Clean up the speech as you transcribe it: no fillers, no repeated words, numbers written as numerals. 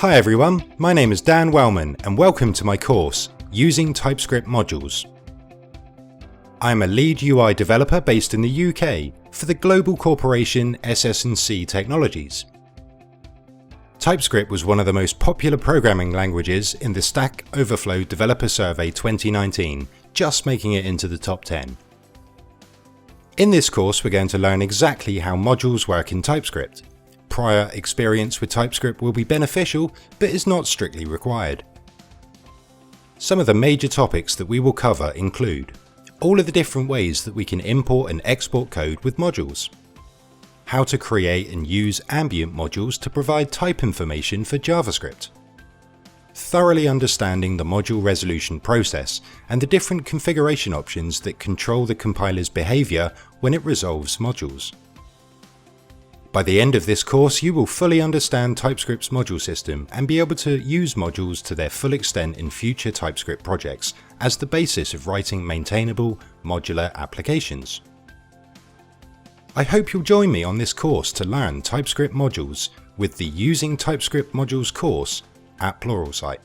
Hi everyone, my name is Dan Wellman and welcome to my course, Using TypeScript Modules. I am a lead UI developer based in the UK for the global corporation SS&C Technologies. TypeScript was one of the most popular programming languages in the Stack Overflow Developer Survey 2019, just making it into the top 10. In this course we're going to learn exactly how modules work in TypeScript. Prior experience with TypeScript will be beneficial, but is not strictly required. Some of the major topics that we will cover include all of the different ways that we can import and export code with modules, how to create and use ambient modules to provide type information for JavaScript, thoroughly understanding the module resolution process and the different configuration options that control the compiler's behavior when it resolves modules. By the end of this course, you will fully understand TypeScript's module system and be able to use modules to their full extent in future TypeScript projects as the basis of writing maintainable, modular applications. I hope you'll join me on this course to learn TypeScript modules with the Using TypeScript Modules course at Pluralsight.